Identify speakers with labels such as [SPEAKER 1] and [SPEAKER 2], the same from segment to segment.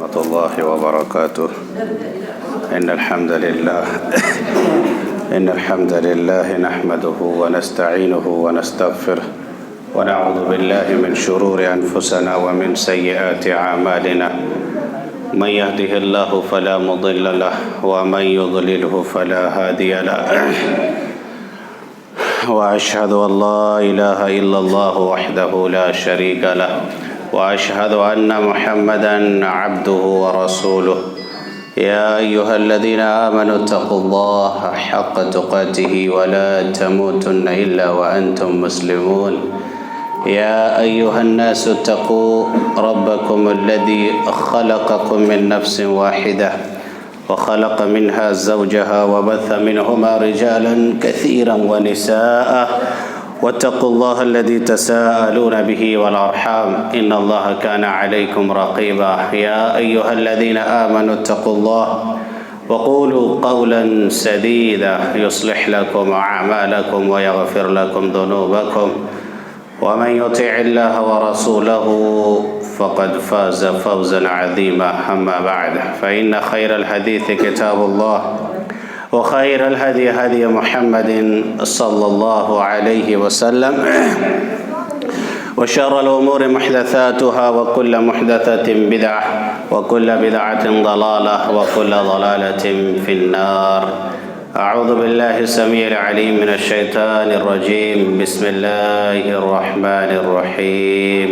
[SPEAKER 1] ورحمة الله وبركاته. إن الحمد لله نحمده ونستعينه ونستغفره ونعوذ بالله من شرور أنفسنا ومن سيئات أعمالنا. من يهده الله فلا مضل له ومن يضلله فلا هادي له. وأشهد أن لا إله إلا الله وحده لا شريك له وأشهد أن محمدًا عبده ورسوله. يا أيها الذين آمنوا اتقوا الله حق تقاته ولا تموتن إلا وأنتم مسلمون. يا أيها الناس اتقوا ربكم الذي خلقكم من نفس واحدة وخلق منها زوجها وبث منهما رجالا كثيرا ونساء واتقوا الله الذي تساءلون به والأرحام إن الله كان عليكم رقيبا. يا أيها الذين آمنوا اتقوا الله وقولوا قولا سديدا يصلح لكم أعمالكم ويغفر لكم ذنوبكم ومن يطع الله ورسوله فقد فاز فوزا عظيما. أما بعد فإن خير الحديث كتاب الله وخير الهدي هدي محمد صلى الله عليه وسلم وشر الأمور محدثاتها وكل محدثة بدعة وكل بدعة ضلالة وكل ضلالة في النار. أعوذ بالله السميع العليم من الشيطان الرجيم. بسم الله الرحمن الرحيم.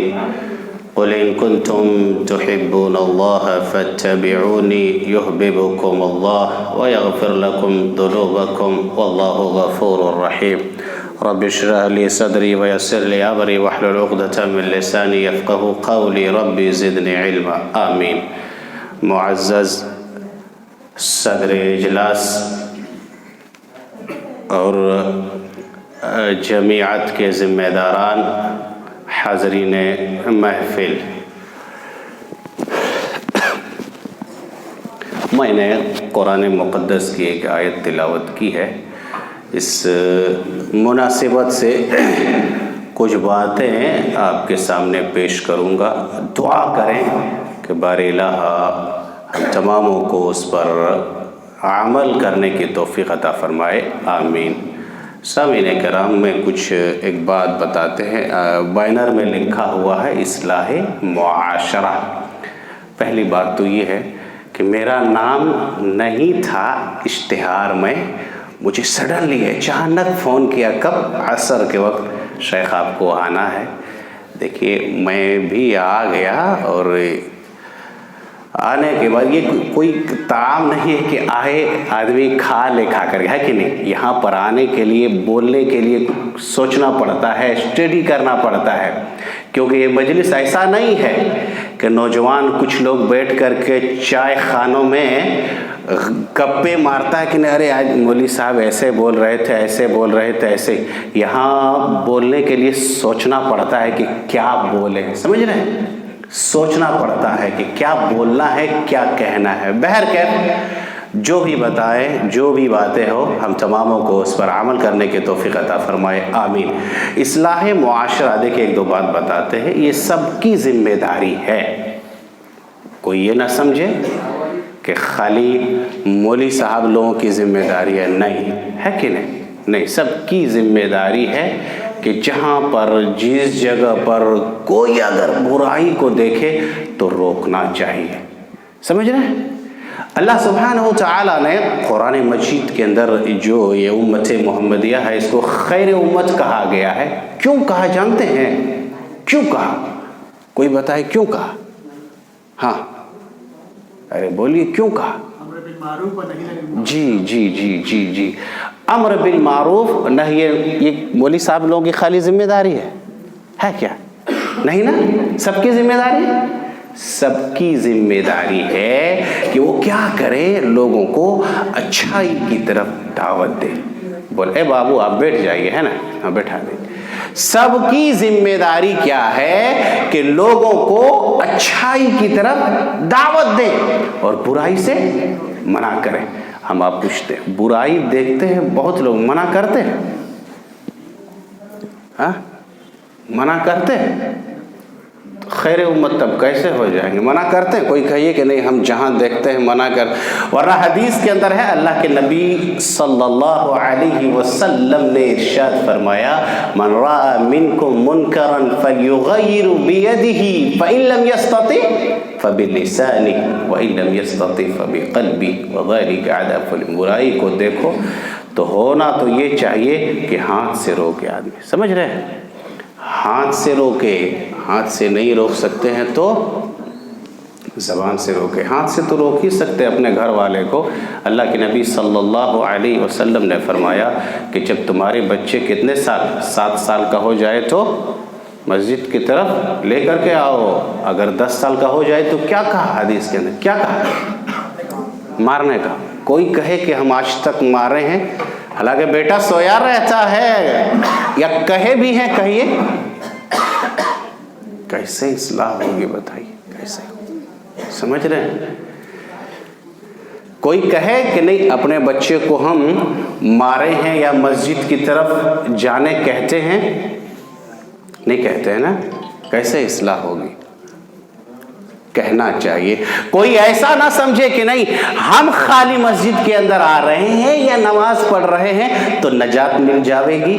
[SPEAKER 1] قل إن كنتم تحبون الله فاتبعوني يحببكم الله ويغفر لكم ذنوبكم والله غفور رحيم. رب اشرح لي صدري ويسر لي أمري واحلل عقدة من لساني يفقهوا قولي. ربي زدني علما. آمين. معزز صدر اجلاس اور جمعیت کے ذمہ داران، حاضرین محفل، میں نے قرآن مقدس کی ایک آیت تلاوت کی ہے. اس مناسبت سے کچھ باتیں آپ کے سامنے پیش کروں گا. دعا کریں کہ بار الہ ہم تماموں کو اس پر عمل کرنے کی توفیق عطا فرمائے. آمین. سامعین کرام، میں کچھ ایک بات بتاتے ہیں. بینر میں لکھا ہوا ہے اصلاح معاشرہ. پہلی بات تو یہ ہے کہ میرا نام نہیں تھا اشتہار میں، مجھے سڈنلی اچانک فون کیا. کب؟ عصر کے وقت. شیخ آپ کو آنا ہے. دیکھیے میں بھی آ گیا، اور آنے کے بعد یہ کوئی طعام نہیں ہے کہ آئے آدمی کھا لے کھا کر، ہے کہ نہیں. یہاں پر آنے کے لیے، بولنے کے لیے سوچنا پڑتا ہے، اسٹڈی کرنا پڑتا ہے، کیونکہ یہ مجلس ایسا نہیں ہے کہ نوجوان کچھ لوگ بیٹھ کر کے چائے خانوں میں گپے مارتا ہے کہ نہیں ارے آج مولوی صاحب ایسے بول رہے تھے، ایسے بول رہے تھے، ایسے. یہاں بولنے کے لیے سوچنا پڑتا ہے کہ کیا بولیں. سمجھ رہے ہیں؟ سوچنا پڑتا ہے کہ کیا بولنا ہے، کیا کہنا ہے. بہرکیف جو بھی بتائیں، جو بھی باتیں ہو، ہم تماموں کو اس پر عمل کرنے کی توفیق عطا فرمائے. آمین. اصلاح معاشرہ، دیکھیں ایک دو بات بتاتے ہیں، یہ سب کی ذمہ داری ہے. کوئی یہ نہ سمجھے کہ خالی مولوی صاحب لوگوں کی ذمہ داری ہے. نہیں ہے کہ نہیں، سب کی ذمہ داری ہے کہ جہاں پر، جس جگہ پر کوئی اگر برائی کو دیکھے تو روکنا چاہیے. سمجھ رہے ہیں؟ اللہ سبحانہ و تعالیٰ نے قرآن مجید کے اندر جو یہ امت محمدیہ ہے، اس کو خیر امت کہا گیا ہے. کیوں کہا جانتے ہیں؟ کیوں کہا؟ کوئی بتائے کیوں کہا؟ ہاں ارے بولیے کیوں کہا؟ جی امر بالمعروف نہی، یہ مولوی صاحب لوگوں کی خالی ذمہ داری ہے کیا؟ نہیں نا، سب کی ذمہ داری ہے. سب کی ذمہ داری ہے کہ وہ کیا کرے، لوگوں کو اچھائی کی طرف دعوت دے. بول اے بابو آپ بیٹھ جائیے، ہے نا، ہاں بیٹھا دیں. سب کی ذمہ داری کیا ہے کہ لوگوں کو اچھائی کی طرف دعوت دیں اور برائی سے منع کریں. ہم آپ پوچھتے ہیں، برائی دیکھتے ہیں بہت لوگ، منع کرتے ہیں؟ ہاں منع کرتے ہیں؟ خیر امت تب کیسے ہو جائیں گے؟ منع کرتے ہیں؟ کوئی کہیے کہ نہیں ہم جہاں دیکھتے ہیں منع کر، ورنہ حدیث کے اندر ہے اللہ کے نبی صلی اللہ علیہ وسلم نے ارشاد فرمایا من رأى منکم منکرا فلیغیر بیدہ فإن لم یستطع فبلسانہ وإن لم یستطع فبقلبہ وذلک اضعف الایمان۔ برائی کو دیکھو تو ہونا تو یہ چاہیے کہ ہاتھ سے روکے آدمی، سمجھ رہے ہیں؟ ہاتھ سے روکے، ہاتھ سے نہیں روک سکتے ہیں تو زبان سے روکے۔ ہاتھ سے تو روک ہی سکتے اپنے گھر والے کو۔ اللہ کے نبی صلی اللہ علیہ وسلم نے فرمایا کہ جب تمہارے بچے کتنے سال 7 سال کا ہو جائے تو مسجد کی طرف لے کر کے آؤ، اگر 10 سال کا ہو جائے تو کیا کہا حدیث کے اندر؟ کیا کہا؟ مارنے کا۔ کوئی کہے کہ ہم آج تک مارے ہیں، حالانکہ بیٹا سویا رہتا ہے، یا کہے بھی ہیں، کہیے کیسے اصلاح ہوگی بتائیے؟ کیسے؟ سمجھ رہے ہیں؟ کوئی کہے کہ نہیں اپنے بچے کو ہم مارے ہیں یا مسجد کی طرف جانے کہتے ہیں؟ نہیں کہتے ہیں نا، کیسے اصلاح ہوگی؟ کہنا چاہیے۔ کوئی ایسا نہ سمجھے کہ نہیں ہم خالی مسجد کے اندر آ رہے ہیں یا نماز پڑھ رہے ہیں تو نجات مل جاوے گی۔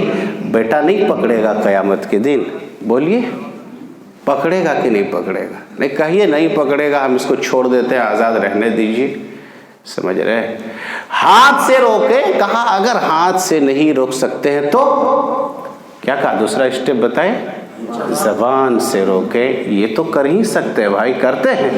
[SPEAKER 1] بیٹا نہیں پکڑے گا قیامت کے دن، بولیے پکڑے گا کہ نہیں پکڑے گا؟ نہیں کہیے نہیں پکڑے گا، ہم اس کو چھوڑ دیتے ہیں، آزاد رہنے دیجیے۔ سمجھ رہے؟ ہاتھ سے روکے، کہا اگر ہاتھ سے نہیں روک سکتے ہیں تو کیا کہا؟ دوسرا اسٹیپ بتائیں، زبان سے روکے۔ یہ تو کر ہی سکتے بھائی، کرتے ہیں،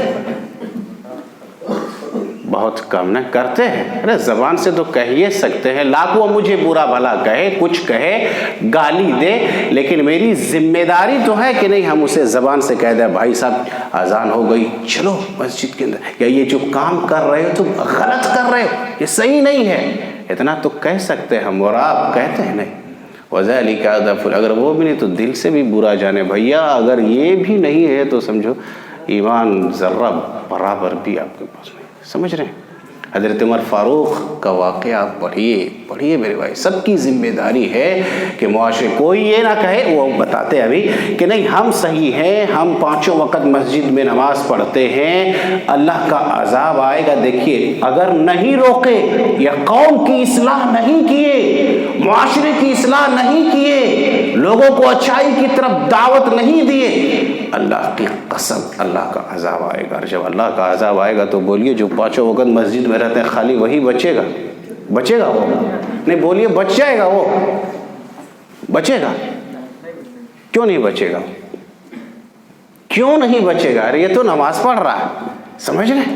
[SPEAKER 1] بہت کم نہ کرتے ہیں۔ ارے زبان سے تو کہہ ہی سکتے ہیں، لاکھوں مجھے برا بھلا کہے، کچھ کہے، گالی دے، لیکن میری ذمہ داری تو ہے کہ نہیں ہم اسے زبان سے کہہ دیں بھائی صاحب اذان ہو گئی، چلو مسجد کے اندر، یا یہ جو کام کر رہے ہو تم غلط کر رہے ہو، یہ صحیح نہیں ہے، اتنا تو کہہ سکتے ہم، اور آپ کہتے ہیں نہیں۔ وذالک اضعف، اگر وہ بھی نہیں تو دل سے بھی برا جانے بھیا، اگر یہ بھی نہیں ہے تو سمجھو ایمان ذرہ برابر بھی آپ کے پاس نہیں۔ سمجھ رہے ہیں؟ حضرت عمر فاروق کا واقعہ آپ پڑھیے میرے بھائی، سب کی ذمہ داری ہے کہ معاشرے کوئی یہ نہ کہے، وہ بتاتے ابھی کہ نہیں ہم صحیح ہیں، ہم 5 وقت مسجد میں نماز پڑھتے ہیں، اللہ کا عذاب آئے گا۔ دیکھیے اگر نہیں روکے یا قوم کی اصلاح نہیں کیے، معاشرے کی اصلاح نہیں کیے، لوگوں کو اچھائی کی طرف دعوت نہیں دیے، اللہ کی قسم اللہ کا عذاب آئے گا۔ جب اللہ کا عذاب آئے گا تو بولیے جو 5 وقت مسجد میں رہتے ہیں خالی وہی بچے گا؟ بچے گا وہ؟ نہیں بولیے بچ جائے گا وہ؟ بچے گا؟ کیوں نہیں بچے گا؟ کیوں نہیں بچے گا؟ ارے یہ تو نماز پڑھ رہا ہے، سمجھ رہے؟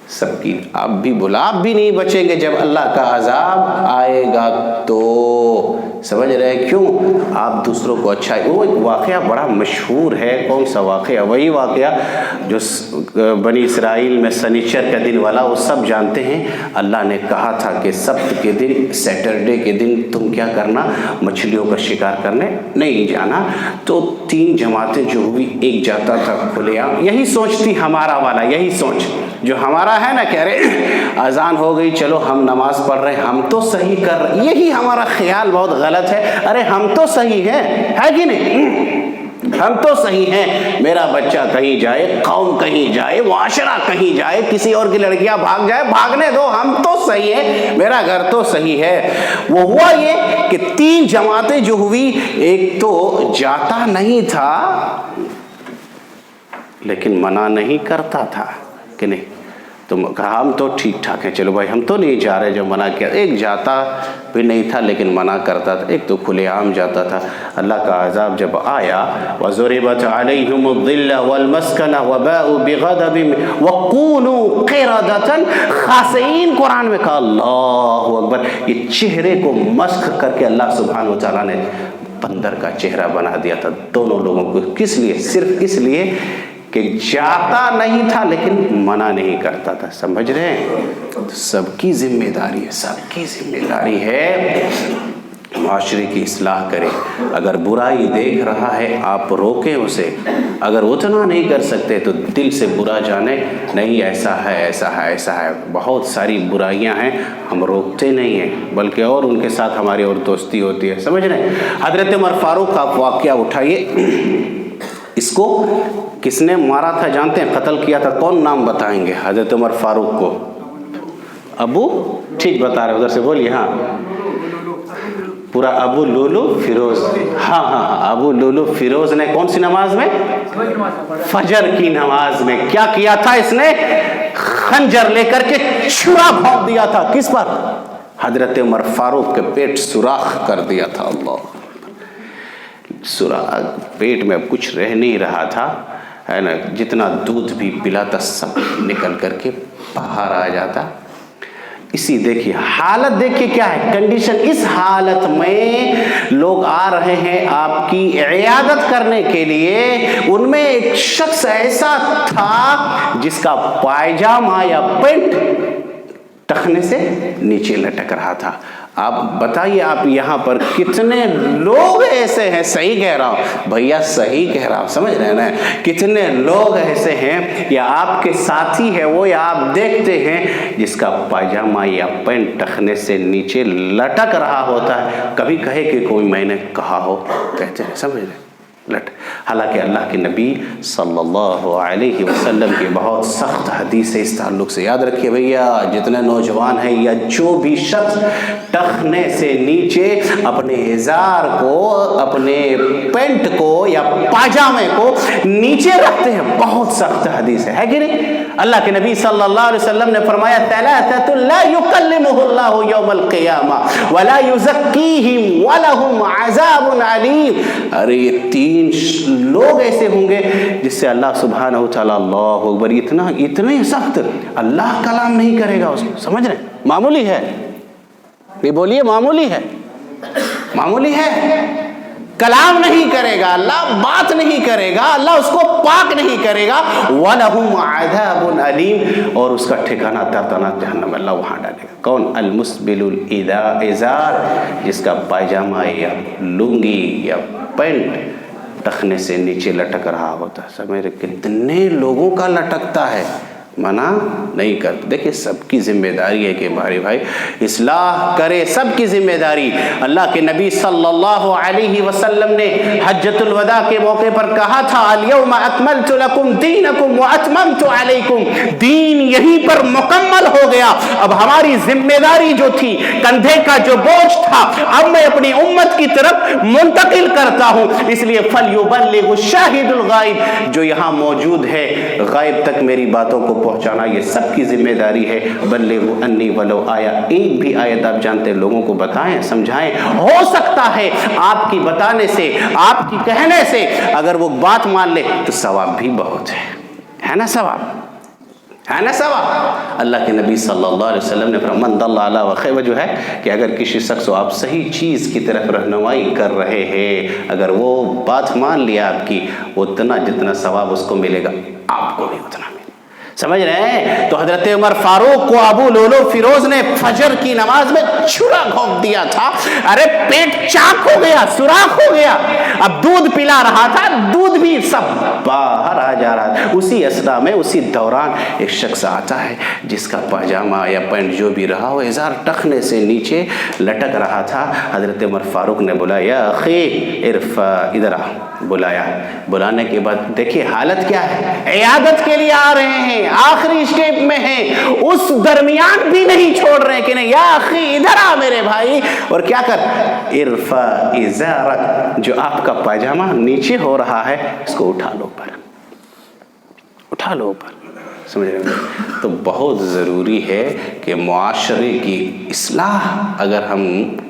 [SPEAKER 1] سب کی آپ بھی آپ بھی نہیں بچیں گے جب اللہ کا عذاب آئے گا تو، سمجھ رہے؟ کیوں؟ آپ دوسروں کو اچھا، وہ ایک واقعہ بڑا مشہور ہے، کون سا واقعہ؟ وہی واقعہ جو بنی اسرائیل میں سنیچر کا دن والا، وہ سب جانتے ہیں۔ اللہ نے کہا تھا کہ سبت کے دن، سیٹرڈے کے دن تم کیا کرنا؟ مچھلیوں کا شکار کرنے نہیں جانا۔ تو 3 جماعتیں جو ہوئی، ایک جاتا تھا کھلے عام، یہی سوچ تھی ہمارا والا، یہی سوچ جو ہمارا ہے نا، کہہ رہے اذان ہو گئی چلو ہم نماز پڑھ رہے ہیں، ہم تو صحیح کر رہے، یہی ہمارا خیال بہت غلط ہے۔ ارے ہم تو صحیح ہیں، ہے کہ نہیں؟ ہم تو صحیح ہیں، میرا بچہ کہیں جائے، قوم کہیں جائے، معاشرہ کہیں جائے، کسی اور کی لڑکیاں بھاگ جائے، بھاگنے دو، ہم تو صحیح ہیں، میرا گھر تو صحیح ہے۔ وہ ہوا یہ کہ 3 جماعتیں جو ہوئی، ایک تو جاتا نہیں تھا لیکن منع نہیں کرتا تھا کہ نہیں، تو کہا ہم تو ٹھیک ٹھاک ہیں، چلو بھائی ہم تو نہیں جا رہے، جو منع کیا۔ ایک جاتا بھی نہیں تھا لیکن منع کرتا تھا، ایک تو کھلے عام جاتا تھا۔ اللہ کا عذاب جب آیا، وَضُرِبَتْ عَلَيْهِمُ الذِّلَّ وَالْمَسْكَنَةُ وَبَاءُوا بِغَضَبٍ وَقُولُوا قِرَدَةً خاسئین، قرآن میں کہا اللہ اکبر، یہ چہرے کو مسخ کر کے اللہ سبحانہ و تعالیٰ نے بندر کا چہرہ بنا دیا تھا دونوں لوگوں کو۔ کس لیے؟ صرف اس لیے کہ جاتا نہیں تھا لیکن منع نہیں کرتا تھا۔ سمجھ رہے ہیں؟ سب کی ذمہ داری ہے، سب کی ذمہ داری ہے معاشرے کی اصلاح کرے۔ اگر برائی دیکھ رہا ہے آپ روکیں اسے، اگر اتنا نہیں کر سکتے تو دل سے برا جانے، نہیں ایسا ہے ایسا ہے ایسا ہے، بہت ساری برائیاں ہیں، ہم روکتے نہیں ہیں بلکہ اور ان کے ساتھ ہماری اور دوستی ہوتی ہے۔ سمجھ رہے ہیں؟ حضرت عمر فاروق کا واقعہ اٹھائیے، اس کو کس نے مارا تھا جانتے ہیں؟ قتل کیا تھا کون؟ نام بتائیں گے؟ حضرت عمر فاروق کو ابو، ٹھیک بتا رہے ادھر سے بولیے، ہاں پورا ابو لولو فیروز، ہاں ابو لولو فیروز نے کون سی نماز میں؟ فجر کی نماز میں کیا کیا تھا اس نے؟ خنجر لے کر کے چھرا بھونک دیا تھا، کس پر؟ حضرت عمر فاروق کے پیٹ سوراخ کر دیا تھا۔ اللہ، سوراخ، پیٹ میں اب کچھ رہ نہیں رہا تھا، ہے نا، جتنا دودھ بھی پلاتا سب نکل کر کے باہر آ جاتا۔ اسی دیکھیے حالت، دیکھیے کیا ہے کنڈیشن۔ اس حالت میں لوگ آ رہے ہیں آپ کی عیادت کرنے کے لیے، ان میں ایک شخص ایسا تھا جس کا پائجامہ یا پینٹ ٹخنے سے نیچے لٹک رہا تھا۔ آپ بتائیے، آپ یہاں پر کتنے لوگ ایسے ہیں، صحیح کہہ رہا ہوں بھیا، صحیح کہہ رہا ہوں، سمجھ رہے ہیں نا، کتنے لوگ ایسے ہیں یا آپ کے ساتھی ہے وہ، یا آپ دیکھتے ہیں جس کا پائجامہ یا پینٹ ٹخنے سے نیچے لٹک رہا ہوتا ہے۔ کبھی کہے کہ کوئی میں نے کہا ہو، کہتے ہیں، سمجھ رہے لٹ۔ حالانکہ اللہ کے نبی صلی اللہ علیہ وسلم کی بہت سخت حدیث ہے اس تعلق سے، یاد رکھیے بھیا، جتنے نوجوان ہیں یا جو بھی شخص ٹخنے سے نیچے اپنے ازار کو، اپنے پینٹ کو یا پاجامے کو نیچے رکھتے ہیں، بہت سخت حدیث ہے کہ نہیں؟ اللہ کے نبی صلی اللہ علیہ وسلم نے فرمایا ثلاثۃ لا یکلمہ اللہ یوم القیامہ ولا یزکیہم ولہم عذاب علیم۔ ارے یہ 3 لوگ ایسے ہوں گے جس سے اللہ سبحانہ وتعالیٰ، اللہ اکبر، اتنے سخت، اللہ کلام نہیں کرے گا اس کو، سمجھ رہے ہیں؟ معمولی ہے یہ، بولیے معمولی ہے، معمولی ہے، کلام نہیں کرے گا اللہ، بات نہیں کرے گا اللہ، اس کو پاک نہیں کرے گا۔ وَلَهُمْ عَذَابٌ عَلِيمٌ، اور اس کا ٹھکانہ دردناک جہنم، اللہ وہاں ڈالے گا۔ کون؟ المسبل الازار، جس کا پائجامہ یا لنگی یا پینٹ ٹخنے سے نیچے لٹک رہا ہوتا ہے۔ سمجھ رہے؟ کتنے لوگوں کا لٹکتا ہے، منع نہیں کرتے۔ دیکھیں سب کی ذمہ داری ہے کہ ہمارے بھائی اصلاح کرے، سب کی ذمہ داری۔ اللہ کے نبی صلی اللہ علیہ وسلم نے حجۃ الوداع کے موقع پر کہا تھا، الیوم اکملت لکم دینکم واتممت علیکم، دین یہیں پر مکمل ہو گیا، اب ہماری ذمہ داری جو تھی، کندھے کا جو بوجھ تھا، اب میں اپنی امت کی طرف منتقل کرتا ہوں، اس لیے فلیبلغ الشاہد الغائب، جو یہاں موجود ہے غائب تک میری باتوں کو پہنچانا یہ سب کی ذمہ داری ہے۔ بلغوا انی ولو آیا، ایک بھی آیت آپ جانتے ہیں لوگوں کو بتائیں، سمجھائیں، ہو سکتا ہے آپ کی بتانے سے، آپ کی کہنے سے اگر وہ بات مان لے تو ثواب بھی بہت ہے نا، ثواب ہے نا، ثواب۔ اللہ کے نبی صلی اللہ علیہ وسلم نے فرمایا من دل علی خیر، جو ہے کہ اگر کسی شخص کو آپ صحیح چیز کی طرف رہنمائی کر رہے ہیں، اگر وہ بات مان لیا آپ کی، اتنا جتنا ثواب اس کو ملے گا آپ کو بھی اتنا ملے، سمجھ رہے ہیں؟ تو حضرت عمر فاروق کو ابو لولو فیروز نے فجر کی نماز میں چھرا گھونپ دیا تھا، ارے پیٹ چاک ہو گیا، سوراخ ہو گیا، اب دودھ پلا رہا تھا، دودھ بھی سب باہر آ جا رہا تھا۔ اسی اسنا میں، اسی دوران ایک شخص آتا ہے جس کا پاجامہ یا پینٹ جو بھی رہا ہو ازار ٹخنے سے نیچے لٹک رہا تھا۔ حضرت عمر فاروق نے بلایا، یا اخی ارفع، ادھر آ، بلایا، بلانے کے بعد دیکھیے حالت کیا ہے، عیادت کے لیے آ رہے ہیں، آخری اسٹیپ میں ہیں، اس درمیان بھی نہیں چھوڑ رہے کہ نہیں، یا اخی ادھر آ میرے بھائی، اور کیا کر، ارفع ازارک، جو آپ کا پاجامہ نیچے ہو رہا ہے اس کو اٹھا لو اوپر، اٹھا لو اوپر، سمجھ رہے ہیں؟ تو بہت ضروری ہے کہ معاشرے کی اصلاح اگر ہم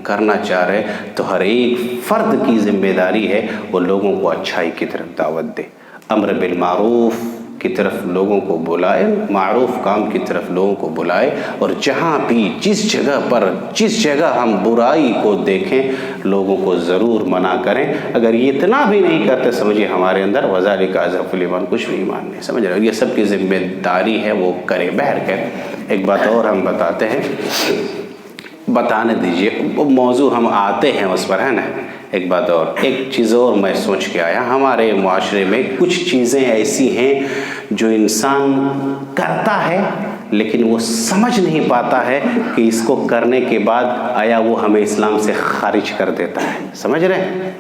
[SPEAKER 1] کرنا چاہ رہے تو ہر ایک فرد کی ذمہ داری ہے وہ لوگوں کو اچھائی کی طرف دعوت دے، امر بالمعروف کی طرف لوگوں کو بلائے، معروف کام کی طرف لوگوں کو بلائے، اور جہاں بھی جس جگہ پر جس جگہ ہم برائی کو دیکھیں لوگوں کو ضرور منع کریں۔ اگر یہ اتنا بھی نہیں کرتے سمجھے ہمارے اندر وذالک اضعف الایمان، کچھ بھی ایمان نہیں، سمجھ رہے؟ یہ سب کی ذمہ داری ہے وہ کرے۔ بہرکیف ایک بات اور ہم بتاتے ہیں، بتانے دیجئے، موضوع ہم آتے ہیں اس پر، ہے نا۔ ایک بات اور، ایک چیز اور میں سوچ کے آیا، ہمارے معاشرے میں کچھ چیزیں ایسی ہیں جو انسان کرتا ہے لیکن وہ سمجھ نہیں پاتا ہے کہ اس کو کرنے کے بعد آیا وہ ہمیں اسلام سے خارج کر دیتا ہے، سمجھ رہے ہیں؟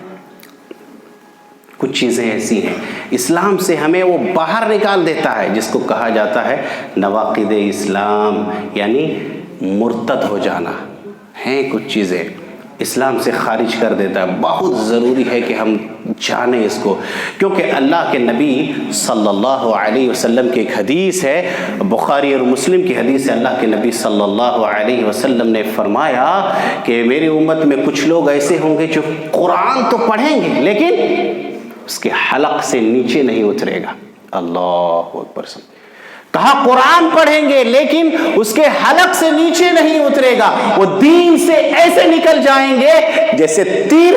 [SPEAKER 1] کچھ چیزیں ایسی ہیں اسلام سے ہمیں وہ باہر نکال دیتا ہے، جس کو کہا جاتا ہے نواقض اسلام، یعنی مرتد ہو جانا، ہیں کچھ چیزیں اسلام سے خارج کر دیتا ہے۔ بہت ضروری ہے کہ ہم جانیں اس کو، کیونکہ اللہ کے نبی صلی اللہ علیہ وسلم کی ایک حدیث ہے، بخاری اور مسلم کی حدیث ہے، اللہ کے نبی صلی اللہ علیہ وسلم نے فرمایا کہ میری امت میں کچھ لوگ ایسے ہوں گے جو قرآن تو پڑھیں گے لیکن اس کے حلق سے نیچے نہیں اترے گا۔ اللہ اکبر۔ کہا قرآن پڑھیں گے لیکن اس کے حلق سے نیچے نہیں اترے گا، وہ دین سے ایسے نکل جائیں گے جیسے تیر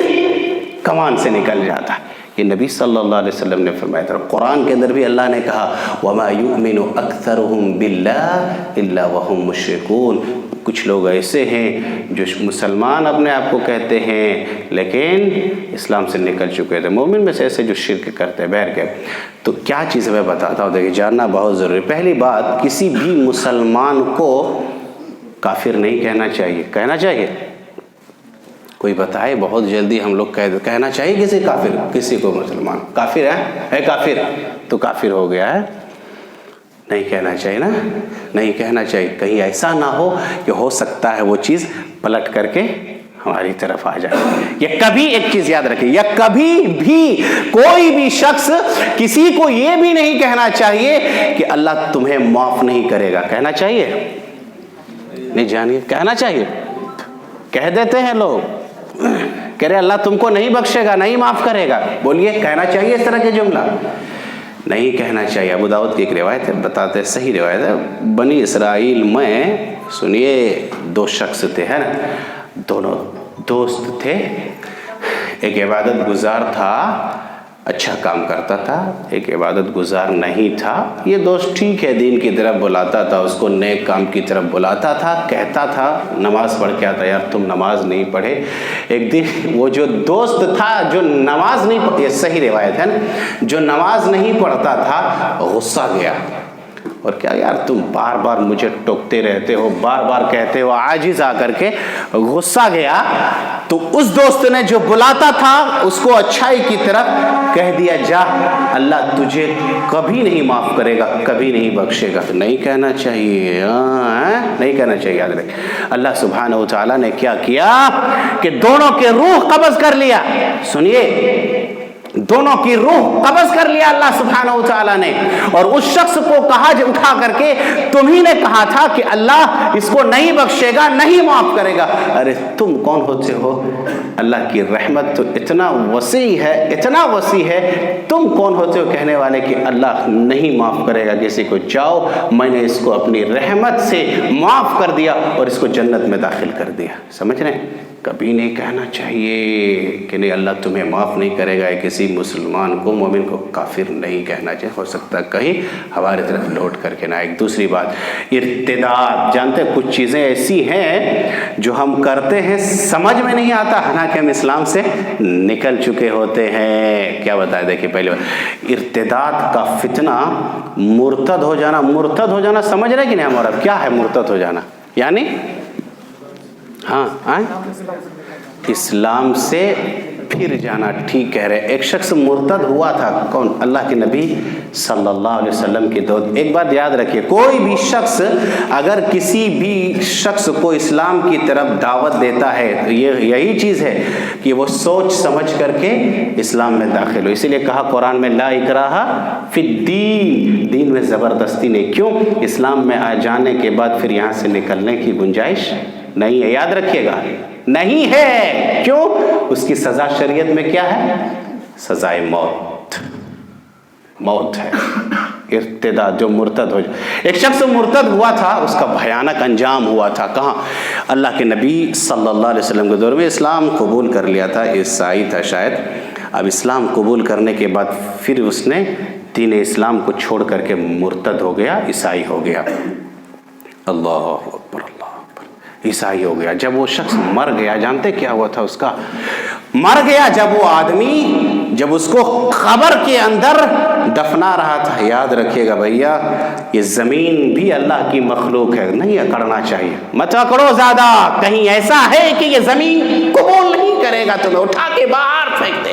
[SPEAKER 1] کمان سے نکل جاتا ہے۔ یہ نبی صلی اللہ علیہ وسلم نے فرمایا تھا۔ قرآن کے اندر بھی اللہ نے کہا وَمَا يُؤْمِنُ أَكْثَرُهُمْ بِاللَّهِ إِلَّا وَهُمْ مُشْرِكُونَ۔ کچھ لوگ ایسے ہیں جو مسلمان اپنے آپ کو کہتے ہیں لیکن اسلام سے نکل چکے تھے، مومن میں سے ایسے جو شرک کرتے ہیں۔ بہر کے تو کیا چیز میں بتاتا ہوں، دیکھیں جاننا بہت ضروری۔ پہلی بات، کسی بھی مسلمان کو کافر نہیں کہنا چاہیے۔ کہنا چاہیے؟ کوئی بتائے، بہت جلدی ہم لوگ کہنا چاہیے کسی کافر، کسی کو مسلمان کافر ہے کافر تو کافر ہو گیا ہے، نہیں کہنا چاہیے نا، نہیں کہنا چاہیے۔ کہیں ایسا نہ ہو کہ ہو سکتا ہے وہ چیز پلٹ کر کے ہماری طرف آ جائے۔ یا کبھی ایک چیز یاد رکھیں، یا کبھی بھی کوئی بھی شخص کسی کو یہ بھی نہیں کہنا چاہیے کہ اللہ تمہیں معاف نہیں کرے گا۔ کہنا چاہیے؟ نہیں جانیے، کہنا چاہیے؟ کہہ دیتے ہیں لوگ، کہہ رہے اللہ تم کو نہیں بخشے گا، نہیں معاف کرے گا۔ بولیے کہنا چاہیے اس طرح کے جملہ؟ نہیں کہنا چاہیے۔ ابو داؤد کی ایک روایت ہے، بتاتے صحیح روایت ہے، بنی اسرائیل میں سنیے 2 شخص تھے، ہے نا، دونوں دوست تھے۔ ایک عبادت گزار تھا، اچھا کام کرتا تھا، ایک عبادت گزار نہیں تھا۔ یہ دوست ٹھیک ہے دین کی طرف بلاتا تھا، اس کو نیک کام کی طرف بلاتا تھا، کہتا تھا نماز پڑھ کے آتا، یار تم نماز نہیں پڑھے۔ ایک دن وہ جو دوست تھا جو نماز نہیں پڑھتا، یہ صحیح روایت ہے نا، جو نماز نہیں پڑھتا تھا غصہ گیا، اور کیا یار تم بار بار مجھے ٹوکتے رہتے ہو، بار بار کہتے ہو، عاجز آ کر کے غصہ گیا۔ تو اس دوست نے جو بلاتا تھا اس کو اچھائی کی طرف کہہ دیا، جا اللہ تجھے کبھی نہیں معاف کرے گا، کبھی نہیں بخشے گا۔ نہیں کہنا چاہیے، نہیں کہنا چاہیے، یاد رکھیں۔ اللہ سبحانہ و تعالیٰ نے کیا کیا کہ دونوں کے روح قبض کر لیا۔ سنیے، دونوں کی روح قبض کر لیا اللہ سبحانہ و تعالیٰ نے، اور اس شخص کو کہا اٹھا کر کے تمہیں نے کہا تھا کہ اللہ اس کو نہیں بخشے گا، نہیں معاف کرے گا۔ ارے تم کون ہوتے ہو؟ اللہ کی رحمت تو اتنا وسیع ہے، اتنا وسیع ہے، تم کون ہوتے ہو کہنے والے کہ اللہ نہیں معاف کرے گا کسی کو؟ جاؤ، میں نے اس کو اپنی رحمت سے معاف کر دیا اور اس کو جنت میں داخل کر دیا۔ سمجھ رہے ہیں؟ کبھی نہیں کہنا چاہیے کہ نہیں اللہ تمہیں معاف نہیں کرے گا، کسی مسلمان کو، مومن کو کافر نہیں کہنا چاہیے۔ ہو سکتا ہے کہیں ہماری طرف لوٹ کر کے نہ۔ ایک دوسری بات، ارتداد۔ جانتے ہیں کچھ چیزیں ایسی ہیں جو ہم کرتے ہیں سمجھ میں نہیں آتا، حالانکہ ہم اسلام سے نکل چکے ہوتے ہیں۔ کیا بتائے؟ دیکھیں پہلے بات، ارتداد کا فتنہ، مرتد ہو جانا۔ مرتد ہو جانا سمجھ رہے کہ نہیں ہمارا؟ کیا ہے مرتد ہو جانا؟ یعنی اسلام سے پھر جانا۔ ٹھیک کہہ رہے۔ ایک شخص مرتد ہوا تھا، کون؟ اللہ کے نبی صلی اللہ علیہ وسلم کی دور۔ ایک بات یاد رکھیے، کوئی بھی شخص اگر کسی بھی شخص کو اسلام کی طرف دعوت دیتا ہے تو یہی چیز ہے کہ وہ سوچ سمجھ کر کے اسلام میں داخل ہو۔ اسی لیے کہا قرآن میں لا اکراہ فی الدین، دین میں زبردستی نہیں۔ کیوں؟ اسلام میں آ جانے کے بعد پھر یہاں سے نکلنے کی گنجائش نہیں ہے، یاد رکھیے گا، نہیں ہے۔ کیوں؟ اس کی سزا شریعت میں کیا ہے؟ سزائے موت، موت ہے۔ ارتداد، جو مرتد ہو جائے۔ ایک شخص مرتد ہوا تھا، اس کا بھیانک انجام ہوا تھا۔ کہاں؟ اللہ کے نبی صلی اللہ علیہ وسلم کے دور میں اسلام قبول کر لیا تھا، عیسائی تھا شاید۔ اب اسلام قبول کرنے کے بعد پھر اس نے دین اسلام کو چھوڑ کر کے مرتد ہو گیا، عیسائی ہو گیا۔ اللہ اکبر، اللہ اکبر، عیسائی ہو گیا۔ جب وہ شخص مر گیا، جانتے کیا ہوا تھا اس کا؟ مر گیا جب وہ آدمی، جب اس کو قبر کے اندر دفنا رہا تھا۔ یاد رکھیے گا بھیا، یہ زمین بھی اللہ کی مخلوق ہے، نہیں اکڑنا چاہیے، مت اکڑو زیادہ۔ کہیں ایسا ہے کہ یہ زمین قبول نہیں کرے گا، تمہیں اٹھا کے باہر پھینک دے،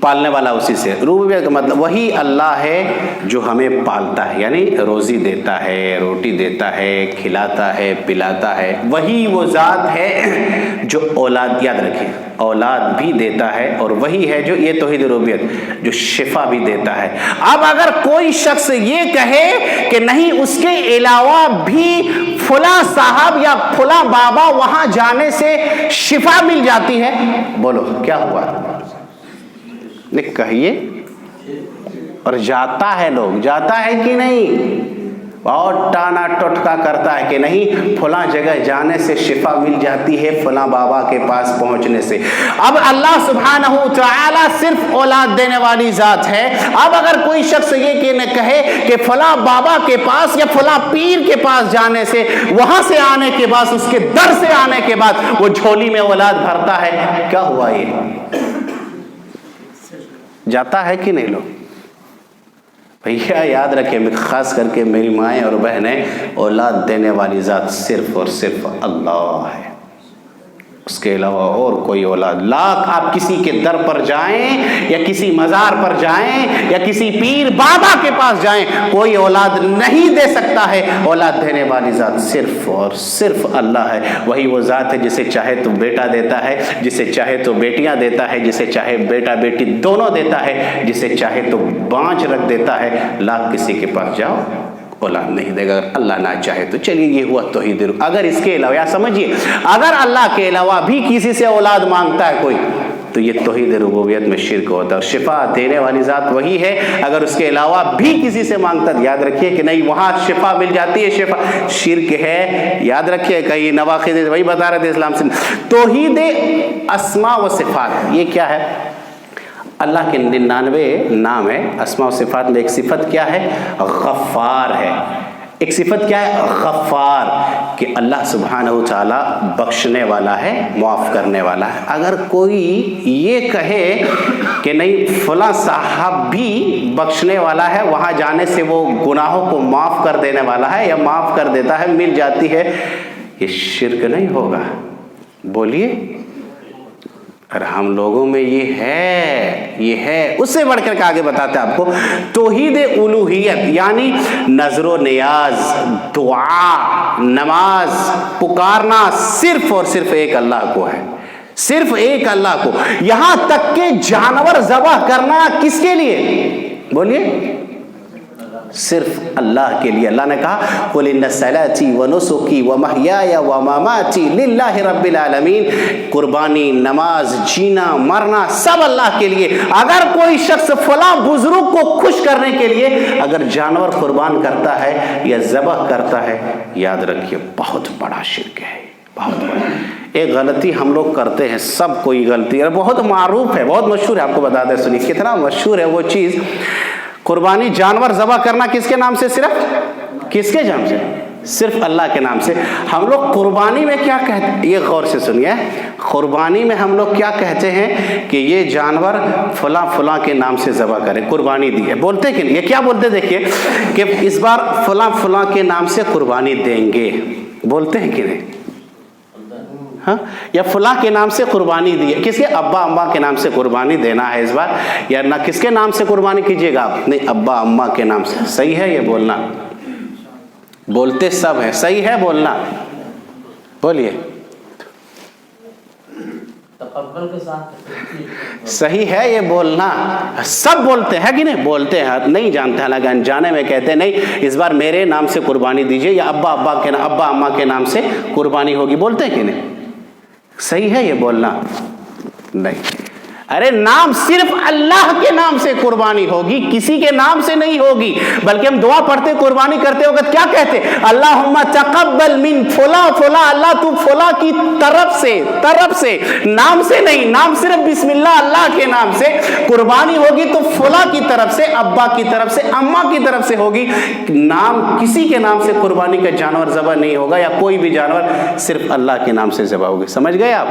[SPEAKER 1] پالنے والا اسی سے. ربوبیت کا مطلب وہی اللہ ہے جو ہمیں پالتا ہے، یعنی روزی دیتا ہے، روٹی دیتا ہے، کھلاتا ہے، پلاتا ہے. وہی وہ ذات ہے جو اولاد، یاد رکھیں، اولاد بھی دیتا ہے، اور وہی ہے جو، یہ توحید ربوبیت، جو شفا بھی دیتا ہے. اب اگر کوئی شخص یہ کہے کہ نہیں اس کے علاوہ بھی فلاں صاحب یا فلاں بابا وہاں جانے سے شفا مل جاتی ہے، بولو کیا ہوا؟ کہیے. اور جاتا ہے، لوگ جاتا ہے کہ نہیں؟ اور ٹانا ٹوٹکا کرتا ہے کہ نہیں فلاں جگہ جانے سے شفا مل جاتی ہے فلاں بابا کے پاس پہنچنے سے. اب اللہ سبحانہ وتعالی صرف اولاد دینے والی ذات ہے. اب اگر کوئی شخص یہ کہے کہ فلاں بابا کے پاس یا فلاں پیر کے پاس جانے سے، وہاں سے آنے کے بعد، اس کے در سے آنے کے بعد وہ جھولی میں اولاد بھرتا ہے، کیا ہوا؟ یہ جاتا ہے کہ نہیں؟ لوگ بھیا یاد رکھیں، خاص کر کے میری مائیں اور بہنیں، اولاد دینے والی ذات صرف اور صرف اللہ ہے، اس کے علاوہ اور کوئی اولاد. لاکھ آپ کسی کے در پر جائیں یا کسی مزار پر جائیں یا کسی پیر بابا کے پاس جائیں، کوئی اولاد نہیں دے سکتا ہے. اولاد دینے والی ذات صرف اور صرف اللہ ہے. وہی وہ ذات ہے جسے چاہے تو بیٹا دیتا ہے، جسے چاہے تو بیٹیاں دیتا ہے، جسے چاہے بیٹا بیٹی دونوں دیتا ہے، جسے چاہے تو بانچ رکھ دیتا ہے. لاکھ کسی کے پاس جاؤ، اولاد نہیں دے گا اگر اللہ نہ چاہے تو. چلیے یہ ہوا توحید. اگر اس کے علاوہ، یا سمجھیے، اگر اللہ کے علاوہ بھی کسی سے اولاد مانگتا ہے کوئی، تو یہ توحید ربوبیت میں شرک ہوتا ہے. شفا دینے والی ذات وہی ہے. اگر اس کے علاوہ بھی کسی سے مانگتا ہے، یاد رکھیے کہ نہیں وہاں شفا مل جاتی ہے، شفا شرک ہے. یاد رکھیے کہیں نواقض، وہی بتا رہے تھے اسلام سے. توحید اسماء و صفات، یہ کیا ہے؟ اللہ کے 99 نام ہے. اسماء و صفات میں ایک صفت کیا ہے؟ غفار ہے. ایک صفت کیا ہے؟ غفار، کہ اللہ سبحانہ و تعالیٰ بخشنے والا ہے، معاف کرنے والا ہے. اگر کوئی یہ کہے کہ نہیں فلاں صاحب بھی بخشنے والا ہے، وہاں جانے سے وہ گناہوں کو معاف کر دینے والا ہے یا معاف کر دیتا ہے، مل جاتی ہے، یہ شرک نہیں ہوگا؟ بولیے. اور ہم لوگوں میں یہ ہے. اس سے بڑھ کر کے آگے بتاتے ہیں آپ کو. توحید الوہیت یعنی نظر و نیاز، دعا، نماز، پکارنا صرف اور صرف ایک اللہ کو ہے، صرف ایک اللہ کو. یہاں تک کہ جانور ذبح کرنا کس کے لیے؟ بولیے. صرف اللہ کے لیے. اللہ نے کہا قُلْ إِنَّ صَلَاتِي وَنُسُكِي وَمَحْيَايَ وَمَمَاتِي لِلَّهِ رَبِّ الْعَالَمِينَ. قربانی، نماز، جینا، مرنا سب اللہ کے لیے. اگر کوئی شخص فلاں بزرگ کو خوش کرنے کے لیے اگر جانور قربان کرتا ہے یا ذبح کرتا ہے، یاد رکھیے بہت بڑا شرک ہے، بہت بڑا. ایک غلطی ہم لوگ کرتے ہیں، سب کوئی غلطی ہے، بہت معروف ہے، بہت مشہور ہے. آپ کو بتا دیں، سنیے کتنا مشہور ہے وہ چیز. قربانی، جانور ذبح کرنا کس کے نام سے؟ صرف کس کے نام سے؟ صرف اللہ کے نام سے. ہم لوگ قربانی میں کیا کہتے ہیں؟ یہ غور سے سنیے. قربانی میں ہم لوگ کیا کہتے ہیں کہ یہ جانور فلاں فلاں کے نام سے ذبح کریں، قربانی دی ہے. بولتے کہ نہیں؟ یہ کیا بولتے؟ دیکھیے کہ اس بار فلاں فلاں کے نام سے قربانی دیں گے، بولتے ہیں کہ نہیں؟ ہاں، یا فلاں کے نام سے قربانی دی ہے. کس کے؟ ابا اماں کے نام سے قربانی دینا ہے اس بار. یا نہ کس کے نام سے قربانی کیجیے گا آپ؟ نہیں، ابا اماں کے نام سے. صحیح ہے یہ بولنا؟ بولتے سب ہیں. صحیح ہے بولنا؟ بولیے. صحیح ہے یہ بولنا؟ سب بولتے ہیں کہ نہیں؟ بولتے ہیں، نہیں جانتے ہیں، حالانکہ انجانے میں کہتے ہیں نہیں اس بار میرے نام سے قربانی دیجئے یا ابا اماں کے نام سے قربانی ہوگی. بولتے ہیں کہ نہیں؟ صحیح ہے یہ بولنا؟ نہیں. ارے نام صرف اللہ کے نام سے قربانی ہوگی، کسی کے نام سے نہیں ہوگی. بلکہ ہم دعا پڑھتے قربانی کرتے وقت کیا کہتے؟ اللہم تقبل من فلاں فلاں، اللہ تو فلاں کی طرف سے، نام سے نہیں. نام صرف بسم اللہ اللہ کے نام سے. قربانی ہوگی تو فلاں کی طرف سے، ابا کی طرف سے، اماں کی طرف سے ہوگی. نام کسی کے نام سے قربانی کا جانور ذبح نہیں ہوگا، یا کوئی بھی جانور، صرف اللہ کے نام سے ذبح ہوگی. سمجھ گئے آپ؟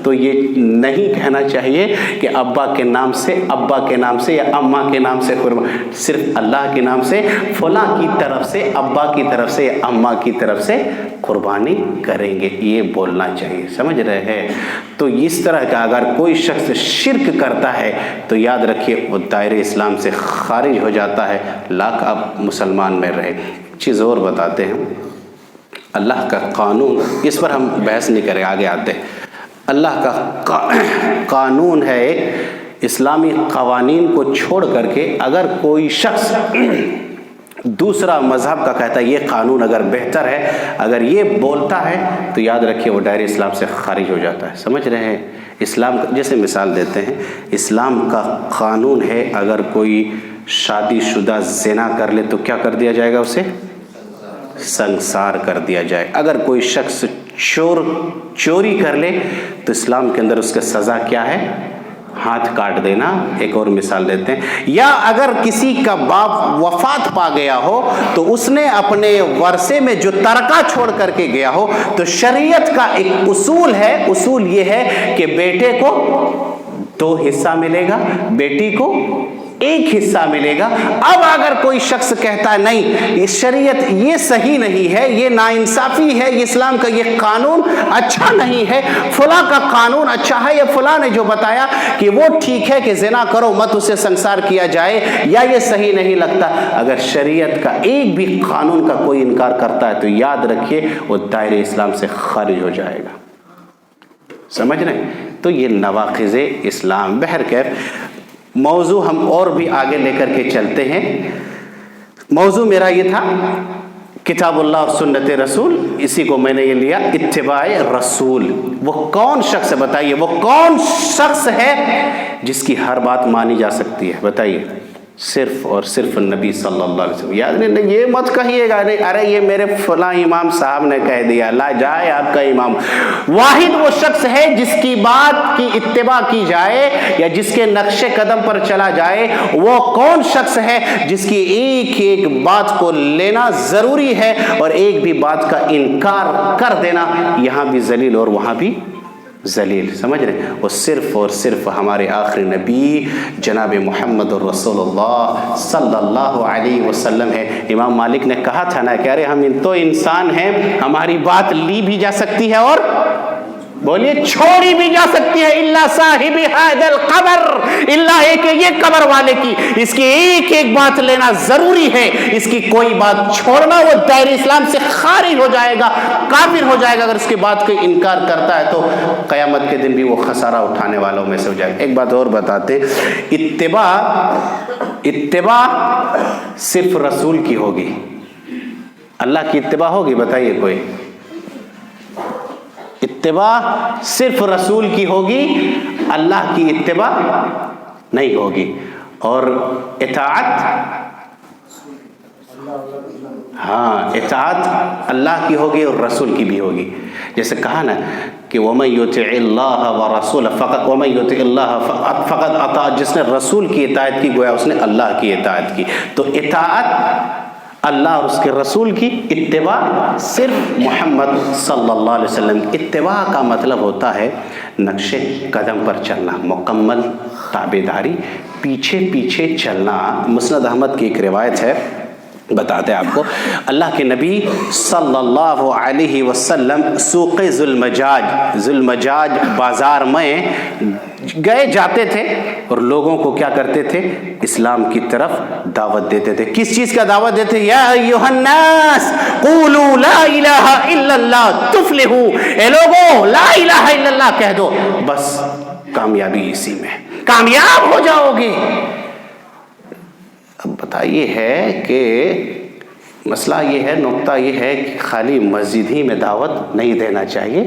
[SPEAKER 1] تو یہ نہیں کہنا چاہیے کہ ابا کے نام سے یا اماں کے نام سے قربانی، صرف اللہ کے نام سے فلاں کی طرف سے، ابا کی طرف سے یا اماں کی طرف سے قربانی کریں گے، یہ بولنا چاہیے، سمجھ رہے ہیں؟ تو اس طرح کا اگر کوئی شخص شرک کرتا ہے تو یاد رکھیے وہ دائرے اسلام سے خارج ہو جاتا ہے، لاکھ آپ مسلمان میں رہے۔ چیز اور بتاتے ہیں، اللہ کا قانون، اس پر ہم بحث نہیں کریں، آگے آتے ہیں۔ اللہ کا قانون ہے ایک، اسلامی قوانین کو چھوڑ کر کے اگر کوئی شخص دوسرا مذہب کا کہتا ہے یہ قانون اگر بہتر ہے، اگر یہ بولتا ہے تو یاد رکھیے وہ دائرہ اسلام سے خارج ہو جاتا ہے، سمجھ رہے ہیں؟ اسلام جیسے مثال دیتے ہیں، اسلام کا قانون ہے اگر کوئی شادی شدہ زنا کر لے تو کیا کر دیا جائے گا؟ اسے سنسار کر دیا جائے۔ اگر کوئی شخص چوری کر لے تو اسلام کے اندر اس کا سزا کیا ہے؟ ہاتھ کاٹ دینا۔ ایک اور مثال دیتے ہیں، یا اگر کسی کا باپ وفات پا گیا ہو تو اس نے اپنے ورثے میں جو ترکہ چھوڑ کر کے گیا ہو تو شریعت کا ایک اصول ہے، اصول یہ ہے کہ بیٹے کو 2 حصہ ملے گا، بیٹی کو 1 حصہ ملے گا۔ اب اگر کوئی شخص کہتا ہے نہیں یہ شریعت یہ صحیح نہیں ہے، یہ ناانصافی ہے، یہ اسلام کا یہ قانون اچھا نہیں ہے، فلاں کا قانون اچھا ہے، یا فلاں نے جو بتایا کہ وہ ٹھیک ہے کہ زنا کرو مت اسے سنسار کیا جائے، یا یہ صحیح نہیں لگتا، اگر شریعت کا ایک بھی قانون کا کوئی انکار کرتا ہے تو یاد رکھیے وہ دائرہ اسلام سے خارج ہو جائے گا، سمجھ رہے ہیں؟ تو یہ نواقض اسلام۔ بہرکیف موضوع ہم اور بھی آگے لے کر کے چلتے ہیں۔ موضوع میرا یہ تھا کتاب اللہ اور سنت رسول، اسی کو میں نے یہ لیا اتباع رسول۔ وہ کون شخص ہے بتائیے، وہ کون شخص ہے جس کی ہر بات مانی جا سکتی ہے؟ بتائیے، صرف اور صرف نبی صلی اللہ علیہ وسلم۔ یاد نہیں، یہ مت کہیے گا نہیں ارے یہ میرے فلاں امام صاحب نے کہہ دیا، لا جائے آپ کا امام۔ واحد وہ شخص ہے جس کی بات کی اتباع کی جائے یا جس کے نقش قدم پر چلا جائے، وہ کون شخص ہے جس کی ایک ایک بات کو لینا ضروری ہے اور ایک بھی بات کا انکار کر دینا یہاں بھی ذلیل اور وہاں بھی ذلیل، سمجھ رہے ہیں؟ وہ صرف اور صرف ہمارے آخری نبی جناب محمد الرسول اللہ صلی اللہ علیہ وسلم ہے۔ امام مالک نے کہا تھا نا کہ ارے ہم تو انسان ہیں، ہماری بات لی بھی جا سکتی ہے اور بولیے چھوڑی بھی جا سکتی ہے، الا صاحب ھذا القبر، الا ایک یہ قبر والے کی، اس کی ایک ایک بات لینا ضروری ہے، اس کی کوئی بات چھوڑنا وہ دائرہ اسلام سے خارج ہو جائے گا، کافر ہو جائے گا۔ اگر اس کی بات کا انکار کرتا ہے تو قیامت کے دن بھی وہ خسارہ اٹھانے والوں میں سے ہو جائے گا۔ ایک بات اور بتاتے، اتباع صرف رسول کی ہوگی، اللہ کی اتباع ہوگی؟ بتائیے کوئی۔ اتباع صرف رسول کی ہوگی، اللہ کی اتباع نہیں ہوگی۔ اور اطاعت، ہاں اطاعت اللہ کی ہوگی اور رسول کی بھی ہوگی۔ جیسے کہا نا کہ وَمَن يُطِعِ اللَّهَ وَرَسُولَهُ وَمَن يُطِعِ اللَّهَ فَقَدْ أَطَاعَ، جس نے رسول کی اطاعت کی گویا اس نے اللہ کی اطاعت کی۔ تو اطاعت اللہ اور اس کے رسول کی، اتباع صرف محمد صلی اللہ علیہ وسلم۔ اتباع کا مطلب ہوتا ہے نقش قدم پر چلنا، مکمل تابعداری، پیچھے پیچھے چلنا۔ مسند احمد کی ایک روایت ہے، بتاتے ہیں آپ کو، اللہ کے نبی صلی اللہ علیہ وسلم سوق ذوالمجاج بازار میں گئے جاتے تھے اور لوگوں کو کیا کرتے تھے؟ اسلام کی طرف دعوت دیتے تھے۔ کس چیز کا دعوت دیتے؟ یا ایھا الناس قولوا لا الہ الا اللہ تفلحوا، اے لوگوں لا الہ الا اللہ کہہ دو، بس کامیابی اسی میں، کامیاب ہو جاؤ گے۔ اب بتائیے ہے کہ مسئلہ یہ ہے، نقطہ یہ ہے کہ خالی مسجد ہی میں دعوت نہیں دینا چاہیے،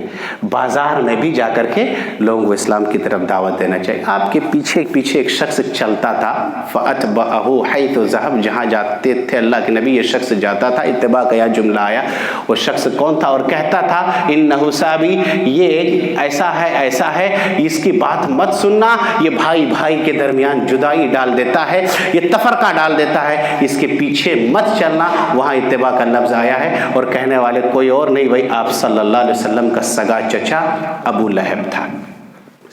[SPEAKER 1] بازار میں بھی جا کر کے لوگوں کو اسلام کی طرف دعوت دینا چاہیے۔ آپ کے پیچھے ایک شخص چلتا تھا، فَأَتْبَعَهُ حَيْثُ ذَهَبَ، جہاں جاتے تھے اللہ کے نبی یہ شخص جاتا تھا، اتباع کا یہ جملہ آیا۔ وہ شخص کون تھا؟ اور کہتا تھا اِنَّهُ صَابِي، یہ ایسا ہے، اس کی بات مت سننا، یہ بھائی بھائی کے درمیان جدائی ڈال دیتا ہے، یہ تفرقہ ڈال دیتا ہے، اس کے پیچھے مت چلنا۔ وہاں اتباع کا لفظ آیا ہے اور کہنے والے کوئی اور نہیں بھائی آپ صلی اللہ علیہ وسلم کا سگا چچا ابو لہب تھا،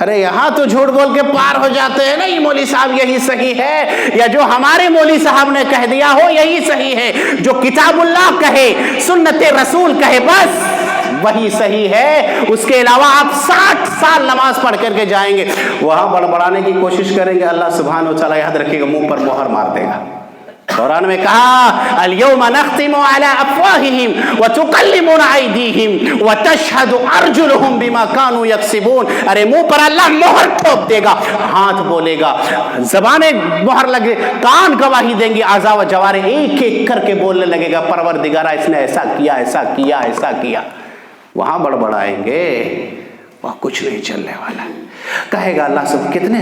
[SPEAKER 1] ارے یہاں تو جھوٹ بول کے پار ہو جاتے ہیں نا، یہ مولوی صاحب یہی صحیح ہے، یا جو ہمارے مولوی صاحب نے کہہ دیا ہو یہی صحیح ہے، جو کتاب اللہ کہے، سنت رسول کہے، بس وہی صحیح ہے، اس کے علاوہ آپ 60 سال نماز پڑھ کر کے جائیں گے، وہاں بڑبڑانے کی کوشش کریں گے، اللہ سبحانہ و تعالیٰ یاد رکھے گا منہ پر مہر مار دے گا۔ قرآن میں کہا اليوم نختم على افواہہم وتکلمنا ایدیہم وتشہد ارجلہم بما كانوا یکسبون، ارے منہ پر اللہ مہر ٹھوک دے گا، ہاتھ بولے گا، زبانیں مہر لگے، کان گواہی دیں گی، اعضاء و جوارح ایک ایک کر کے بولنے لگے گا پروردگارہ اس نے ایسا کیا ایسا کیا ایسا کیا، وہاں بڑبڑائیں گے، وہاں کچھ نہیں چلنے والا۔ کہے گا اللہ سب کتنے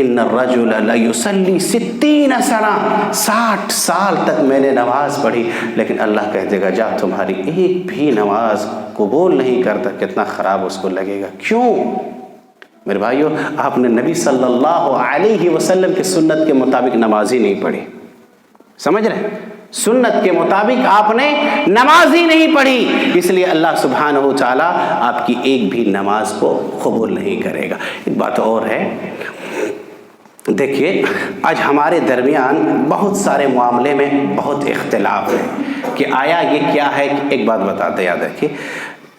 [SPEAKER 1] ان الرجل لیصلی 60 سنہ، 60 سال تک میں نے نماز پڑھی، لیکن اللہ کہہ دے گا جا تمہاری ایک بھی نماز قبول نہیں کرتا، کتنا خراب اس کو لگے گا۔ کیوں میرے بھائیو؟ آپ نے نبی صلی اللہ علیہ وسلم کی سنت کے مطابق نماز ہی نہیں پڑھی، سمجھ رہے ہیں؟ سنت کے مطابق آپ نے نماز ہی نہیں پڑھی، اس لیے اللہ سبحانہ و تعالیٰ آپ کی ایک بھی نماز کو قبول نہیں کرے گا۔ ایک بات اور ہے، دیکھیے آج ہمارے درمیان بہت سارے معاملے میں بہت اختلاف ہے کہ آیا یہ کیا ہے۔ ایک بات بتاتے یاد رکھیے،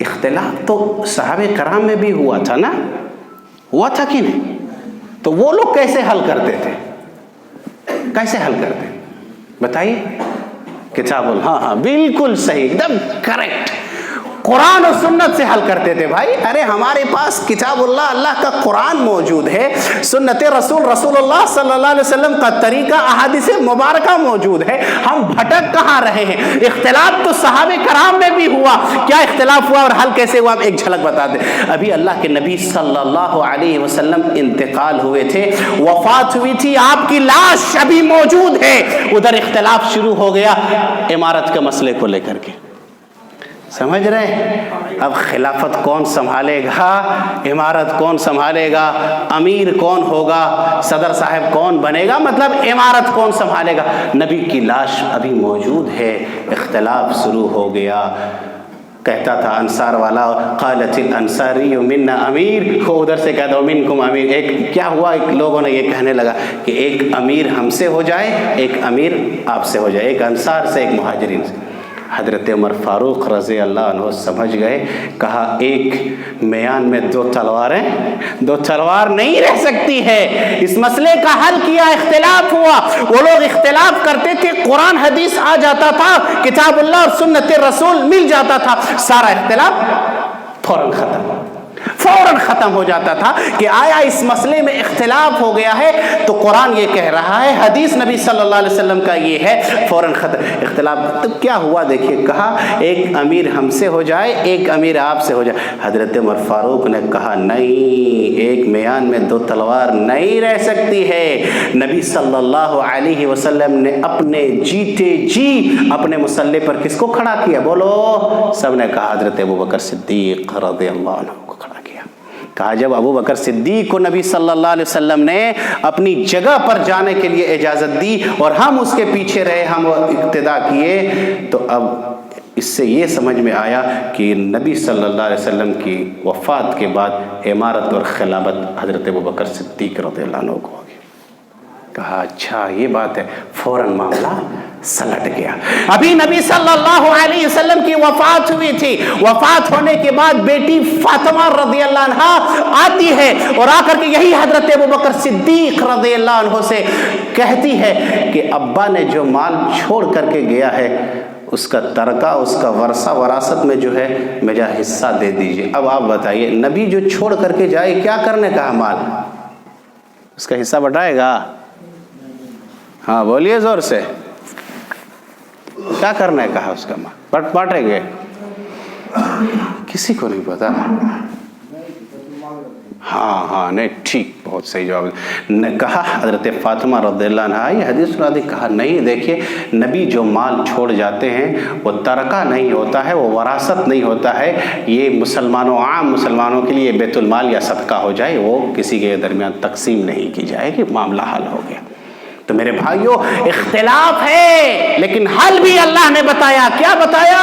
[SPEAKER 1] اختلاف تو صحابہ کرام میں بھی ہوا تھا نا، ہوا تھا کہ نہیں؟ تو وہ لوگ کیسے حل کرتے تھے، کیسے حل کرتے بتائیے؟ کتاب ہاں بالکل صحیح، ایک دم کریکٹ، قرآن و سنت سے حل کرتے تھے بھائی۔ ارے ہمارے پاس کتاب اللہ، اللہ کا قرآن موجود ہے، سنت رسول اللہ صلی اللہ علیہ وسلم کا طریقہ احادیث مبارکہ موجود ہے، ہم بھٹک کہاں رہے ہیں؟ اختلاف تو صحابہ کرام میں بھی ہوا، کیا اختلاف ہوا اور حل کیسے ہوا؟ ایک جھلک بتا دیں۔ ابھی اللہ کے نبی صلی اللہ علیہ وسلم انتقال ہوئے تھے، وفات ہوئی تھی، آپ کی لاش ابھی موجود ہے، ادھر اختلاف شروع ہو گیا امارت کے مسئلے کو لے کر کے، سمجھ رہے ہیں؟ اب خلافت کون سنبھالے گا، امارت کون سنبھالے گا، امیر کون ہوگا، صدر صاحب کون بنے گا، مطلب امارت کون سنبھالے گا؟ نبی کی لاش ابھی موجود ہے، اختلاف شروع ہو گیا۔ کہتا تھا انصار والا قالت الانصاری منا امیر، وہ ادھر سے کہتا منکم امیر۔ ایک کیا ہوا، ایک لوگوں نے یہ کہنے لگا کہ ایک امیر ہم سے ہو جائے، ایک امیر آپ سے ہو جائے، ایک انصار سے ایک مہاجرین سے۔ حضرت عمر فاروق رضی اللہ عنہ سمجھ گئے، کہا ایک میان میں دو تلوار نہیں رہ سکتی ہے، اس مسئلے کا حل کیا، اختلاف ہوا، وہ لوگ اختلاف کرتے تھے، قرآن حدیث آ جاتا تھا، کتاب اللہ اور سنت رسول مل جاتا تھا، سارا اختلاف فوراً ختم ہو جاتا تھا کہ آیا اس مسئلے میں اختلاف ہو گیا ہے تو قرآن یہ کہہ رہا ہے، حدیث نبی صلی اللہ علیہ وسلم کا یہ ہے، فوراً ختم اختلاف۔ تو کیا ہوا دیکھیے، کہا ایک امیر ہم سے ہو جائے، ایک امیر آپ سے ہو جائے۔ حضرت عمر فاروق نے کہا نہیں، ایک میان میں دو تلوار نہیں رہ سکتی ہے۔ نبی صلی اللہ علیہ وسلم نے اپنے جیتے جی اپنے مسلح پر کس کو کھڑا کیا؟ بولو، سب نے کہا حضرت ابوبکر صدیق رضی اللہ عنہ کو کھڑا کیا۔ کہا جب ابو بکر صدیق کو نبی صلی اللہ علیہ وسلم نے اپنی جگہ پر جانے کے لیے اجازت دی اور ہم اس کے پیچھے رہے، ہم اقتدا کیے، تو اب اس سے یہ سمجھ میں آیا کہ نبی صلی اللہ علیہ وسلم کی وفات کے بعد امارت اور خلافت حضرت ابو بکر صدیق رضی اللہ عنہ کو ہو گئی۔ کہا اچھا یہ بات ہے، فوراً معاملہ سلٹ گیا۔ ابھی نبی صلی اللہ علیہ وسلم کی وفات ہوئی تھی، وفات ہونے کے بعد بیٹی فاطمہ رضی اللہ عنہ آتی ہے اور آ کر کے یہی حضرت ابوبکر صدیق رضی اللہ عنہ سے کہتی ہے کہ ابا نے جو مال چھوڑ کر کے گیا ہے اس کا ترکہ، اس کا ورثہ، وراثت میں جو ہے میرا حصہ دے دیجئے۔ اب آپ بتائیے، نبی جو چھوڑ کر کے جائے کیا کرنے کا مال، اس کا حصہ بٹائے گا؟ ہاں بولیے زور سے، کیا کرنے کا ہے اس کا مال؟ بانٹیں گے؟ کسی کو نہیں پتا۔ ہاں نہیں، ٹھیک، بہت صحیح جواب نے کہا حضرت فاطمہ رضی اللہ عنہ، یہ حدیث سنا دی، کہا نہیں، دیکھیے نبی جو مال چھوڑ جاتے ہیں وہ ترکہ نہیں ہوتا ہے، وہ وراثت نہیں ہوتا ہے، یہ مسلمانوں، عام مسلمانوں کے لیے بیت المال یا صدقہ ہو جائے، وہ کسی کے درمیان تقسیم نہیں کی جائے گی، معاملہ حل ہو گیا۔ تو میرے بھائیوں، اختلاف ہے لیکن حل بھی اللہ نے بتایا۔ کیا بتایا؟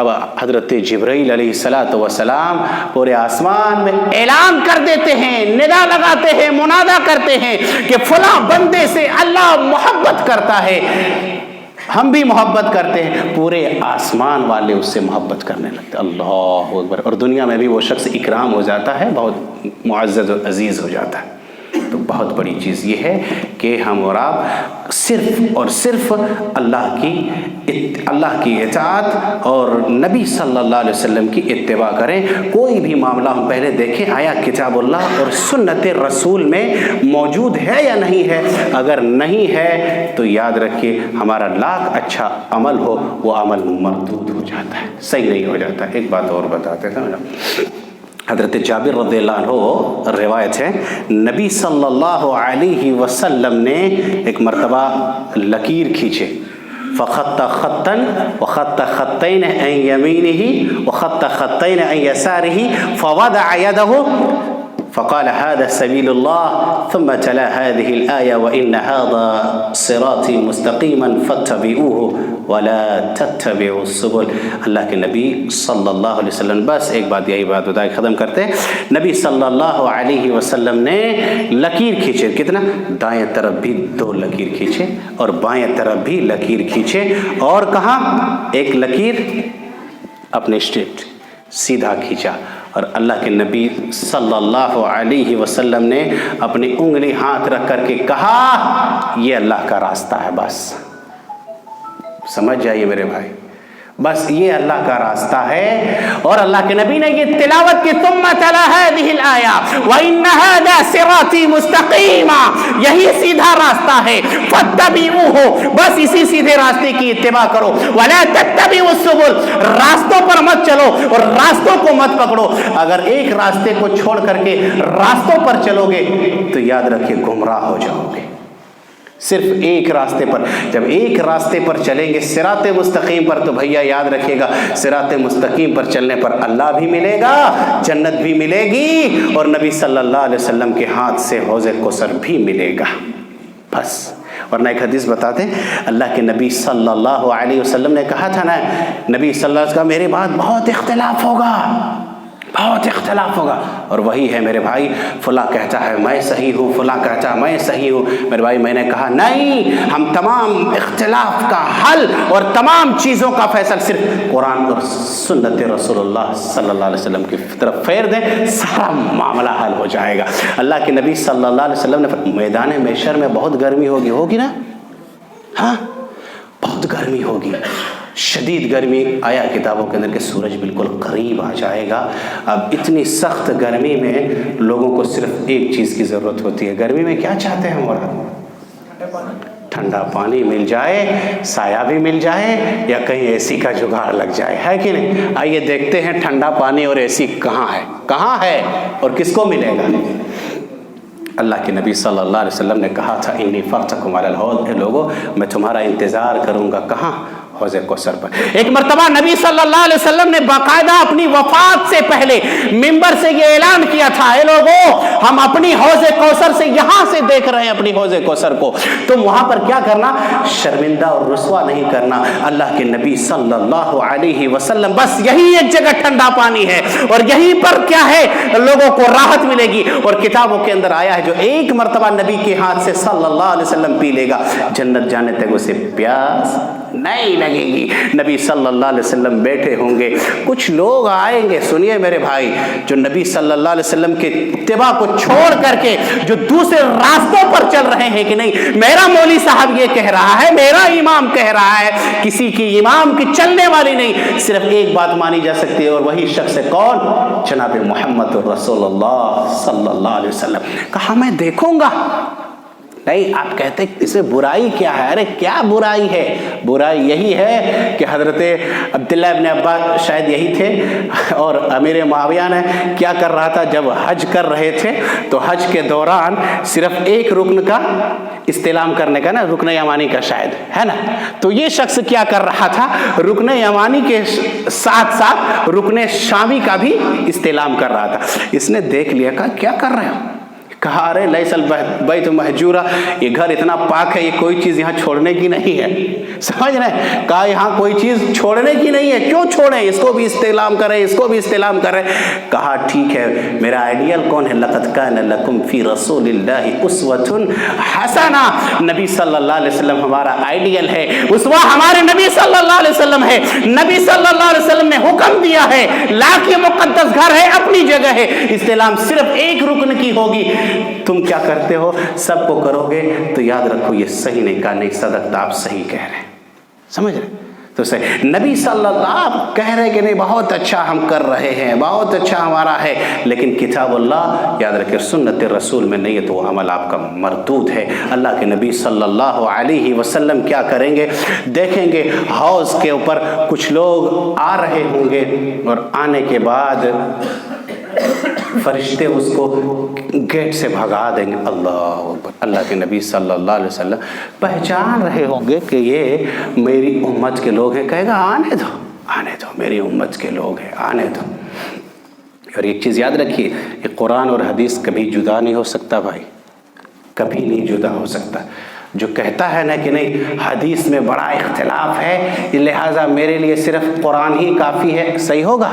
[SPEAKER 1] اب حضرت جبرائیل علیہ الصلوۃ والسلام پورے آسمان میں اعلان کر دیتے ہیں، ندا لگاتے ہیں، منادا کرتے ہیں کہ فلاں بندے سے اللہ محبت کرتا ہے، ہم بھی محبت کرتے ہیں۔ پورے آسمان والے اس سے محبت کرنے لگتے، اللہ اکبر، اور دنیا میں بھی وہ شخص اکرام ہو جاتا ہے، بہت معزز اور عزیز ہو جاتا ہے۔ تو بہت بڑی چیز یہ ہے کہ ہم اور آپ صرف اور صرف اللہ کی اطاعت اور نبی صلی اللہ علیہ وسلم کی اتباع کریں۔ کوئی بھی معاملہ ہم پہلے دیکھیں آیا کتاب اللہ اور سنت رسول میں موجود ہے یا نہیں ہے۔ اگر نہیں ہے تو یاد رکھیے ہمارا لاکھ اچھا عمل ہو، وہ عمل مردود ہو جاتا ہے، صحیح نہیں ہو جاتا ہے۔ ایک بات اور بتاتے تھے، حضرت جابر رضی اللہ عنہ روایت ہے، نبی صلی اللہ علیہ وسلم نے ایک مرتبہ لکیر کھینچے، فخط خطا وخط خطین عن یمینہ وخط خطین عن یسارہ فوضع یدہ فقال هذا سبيل الله ثم تلا هذه الآية وإن هذا صراطي مستقيما فاتبعوه ولا تتبعوا السبل۔ اللہ کے نبی صلی اللہ علیہ وسلم، بس ایک بات یہی بات بتا کے ختم کرتے ہیں، نبی صلی اللہ علیہ وسلم نے لکیر کھینچے، کتنا؟ دائیں طرف بھی 2 لکیر کھینچے اور بائیں طرف بھی لکیر کھینچے، اور کہاں؟ ایک لکیر اپنے اسٹریٹ سیدھا کھینچا، اور اللہ کے نبی صلی اللہ علیہ وسلم نے اپنی انگلی ہاتھ رکھ کر کے کہا یہ اللہ کا راستہ ہے۔ بس سمجھ جائیے میرے بھائی، بس یہ اللہ کا راستہ ہے، اور اللہ کے نبی نے یہ تلاوت کی، ثم تلا هذه الآية وإن هذا صراطي مستقيما، یہی سیدھا راستہ ہے، فاتبعوه، بس اسی سیدھے راستے کی اتباع کرو، ولا تتبعوا السبل، راستوں پر مت چلو اور راستوں کو مت پکڑو۔ اگر ایک راستے کو چھوڑ کر کے راستوں پر چلو گے تو یاد رکھیے گمراہ ہو جاؤ گے۔ صرف ایک راستے پر، جب ایک راستے پر چلیں گے صراط مستقیم پر، تو بھیا یاد رکھیے گا صراط مستقیم پر چلنے پر اللہ بھی ملے گا، جنت بھی ملے گی، اور نبی صلی اللہ علیہ وسلم کے ہاتھ سے حوض کوثر بھی ملے گا۔ بس، ورنہ ایک حدیث بتاتے ہیں، اللہ کے نبی صلی اللہ علیہ وسلم نے کہا تھا نا، نبی صلی اللہ علیہ وسلم میرے بعد بہت اختلاف ہوگا، بہت اختلاف ہوگا، اور وہی ہے میرے بھائی، فلاں کہتا ہے میں صحیح ہوں، فلاں کہتا ہے میں صحیح ہوں۔ میرے بھائی میں نے کہا نہیں، ہم تمام اختلاف کا حل اور تمام چیزوں کا فیصلہ صرف قرآن اور سنت رسول اللہ صلی اللہ علیہ وسلم کی طرف پھیر دیں، سارا معاملہ حل ہو جائے گا۔ اللہ کے نبی صلی اللہ علیہ وسلم نے میدان محشر میں بہت گرمی ہوگی نا، ہاں بہت گرمی ہوگی، شدید گرمی، آیا کتابوں کے اندر کہ سورج بالکل قریب آ جائے گا۔ اب اتنی سخت گرمی میں لوگوں کو صرف ایک چیز کی ضرورت ہوتی ہے، گرمی میں کیا چاہتے ہیں ہمارا؟ ٹھنڈا پانی مل جائے، سایہ بھی مل جائے، یا کہیں اے سی کا جگاڑ لگ جائے، ہے کہ نہیں؟ آئیے دیکھتے ہیں ٹھنڈا پانی اور اے سی کہاں ہے اور کس کو ملے گا؟ اللہ کے نبی صلی اللہ علیہ وسلم نے کہا تھا انی فرتکم علی الحوض، اے لوگو میں تمہارا انتظار کروں گا، کہاں؟ حوض کوثر پر۔ ایک مرتبہ نبی صلی اللہ علیہ وسلم نے باقاعدہ اپنی وفات سے پہلے منبر سے یہ اعلان کیا تھا، اے لوگو ہم اپنی حوض کوثر سے یہاں سے دیکھ رہے ہیں اپنی حوض کوثر کو، تم وہاں پر کیا کرنا؟ شرمندہ اور رسوا نہیں کرنا۔ اللہ کے نبی صلی اللہ علیہ وسلم، بس یہی ایک جگہ ٹھنڈا پانی ہے اور یہیں پر کیا ہے لوگوں کو راحت ملے گی، اور کتابوں کے اندر آیا ہے جو ایک مرتبہ نبی کے ہاتھ سے صلی اللہ علیہ وسلم پی لے گا، جنت جانے تک اسے پیاس نہیں لگے گی۔ نبی صلی اللہ علیہ وسلم بیٹھے ہوں گے، کچھ لوگ آئیں گے، سنیے میرے بھائی، جو نبی صلی اللہ علیہ وسلم کے اتباع کو چھوڑ کر کے جو دوسرے راستوں پر چل رہے ہیں کہ نہیں میرا مولوی صاحب یہ کہہ رہا ہے، میرا امام کہہ رہا ہے، کسی کی امام کی چلنے والی نہیں، صرف ایک بات مانی جا سکتی ہے، اور وہی شخص ہے کون؟ جناب محمد رسول اللہ صلی اللہ علیہ وسلم۔ کہا میں دیکھوں گا، نہیں، آپ کہتے اس میں برائی کیا ہے؟ ارے کیا برائی ہے؟ برائی یہی ہے کہ حضرت عبداللہ ابن عباس شاید یہی تھے، اور امیر معاویہ نے کیا کر رہا تھا، جب حج کر رہے تھے تو حج کے دوران صرف ایک رکن کا استلام کرنے کا نا، رکن یمانی کا شاید ہے نا، تو یہ شخص کیا کر رہا تھا، رکن یمانی کے ساتھ ساتھ رکن شامی کا بھی استلام کر رہا تھا۔ اس نے دیکھ لیا، کہا کیا کر رہے ہو؟ کہا ارے لیسل بیت محجورا، یہ گھر اتنا پاک ہے، یہ کوئی چیز یہاں چھوڑنے کی نہیں ہے. سمجھ رہے ہیں؟ کہا یہاں کوئی چیز چھوڑنے کی نہیں ہے، کیوں چھوڑیں، اس کو بھی استعلام کریں، اس کو بھی استعلام کریں. کہا ٹھیک ہے، میرا آئیڈیل کون ہے؟ لقد کان لکم فی رسول اللہ اسوۃ حسنہ. نبی صلی اللہ علیہ وسلم ہمارا آئیڈیل ہے، اسوہ ہمارے نبی صلی اللہ علیہ وسلم ہے. نبی صلی اللہ علیہ وسلم نے حکم دیا ہے، لاکھ یہ مقدس گھر ہے، اپنی جگہ ہے، استعلام صرف ایک رکن کی ہوگی. تم کیا کرتے ہو؟ سب کو کرو گے تو یاد رکھو یہ صحیح نہیں کہا، نہیں صدقت، آپ صحیح کہہ رہے ہیں. سمجھ رہے؟ تو صحیح نبی صلی اللہ آپ کہہ رہے کہ نہیں بہت اچھا ہم کر رہے ہیں، بہت اچھا ہمارا ہے، لیکن کتاب اللہ یاد رکھے سنت رسول میں نہیں ہے تو وہ عمل آپ کا مردود ہے. اللہ کے نبی صلی اللہ علیہ وسلم کیا کریں گے؟ دیکھیں گے حوض کے اوپر کچھ لوگ آ رہے ہوں گے، اور آنے کے بعد فرشتے اس کو گیٹ سے بھگا دیں گے. اللہ اکبر. اللہ کے نبی صلی اللہ علیہ وسلم پہچان رہے ہوں گے کہ یہ میری امت کے لوگ ہیں. کہے گا آنے دو، آنے دو، میری امت کے لوگ ہیں، آنے دو. اور ایک چیز یاد رکھیے، یہ قرآن اور حدیث کبھی جدا نہیں ہو سکتا بھائی، کبھی نہیں جدا ہو سکتا. جو کہتا ہے نا کہ نہیں حدیث میں بڑا اختلاف ہے لہٰذا میرے لیے صرف قرآن ہی کافی ہے، صحیح ہوگا؟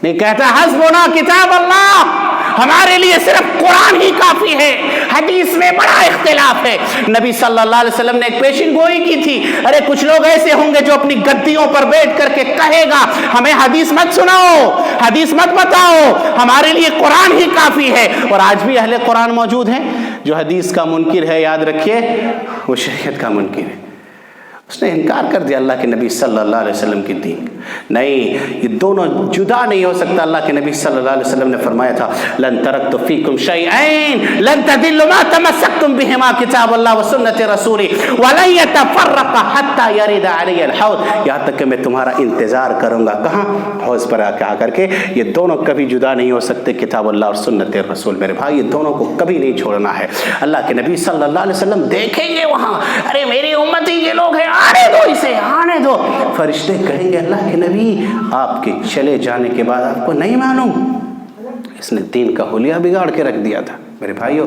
[SPEAKER 1] نہیں. کہتا حسبنا کتاب اللہ، ہمارے لیے صرف قرآن ہی کافی ہے، حدیث میں بڑا اختلاف ہے. نبی صلی اللہ علیہ وسلم نے ایک پیشن گوئی کی تھی، ارے کچھ لوگ ایسے ہوں گے جو اپنی گدیوں پر بیٹھ کر کے کہے گا ہمیں حدیث مت سناؤ، حدیث مت بتاؤ، ہمارے لیے قرآن ہی کافی ہے. اور آج بھی اہل قرآن موجود ہیں. جو حدیث کا منکر ہے یاد رکھیے وہ شریعت کا منکر ہے. اس نے انکار کر دیا اللہ کے نبی صلی اللہ علیہ وسلم کی دین. نہیں، یہ دونوں جدا نہیں ہو سکتا. اللہ کے نبی صلی اللہ علیہ وسلم نے فرمایا تھا لن ترکت فیکم شیئین لن تضلوا ما تمسکتم بہما کتاب اللہ و سنت رسولی ولن یتفرقا حتی یرد علی الحوض. یہاں تک کہ میں تمہارا انتظار کروں گا. کہاں؟ حوض پر آ کر کے. یہ دونوں کبھی جدا نہیں ہو سکتے، کتاب اللہ اور سنت رسول. میرے بھائی یہ دونوں کو کبھی نہیں چھوڑنا ہے. اللہ کے نبی صلی اللہ علیہ وسلم دیکھیں گے وہاں، ارے میری امتی کے لوگ ہیں، آنے دو اسے، آنے دو. فرشتے کہیں گے اللہ کے نبی آپ کے چلے جانے کے بعد آپ کو نہیں معلوم اس نے دین کا حلیہ بگاڑ کے رکھ دیا تھا. میرے بھائیو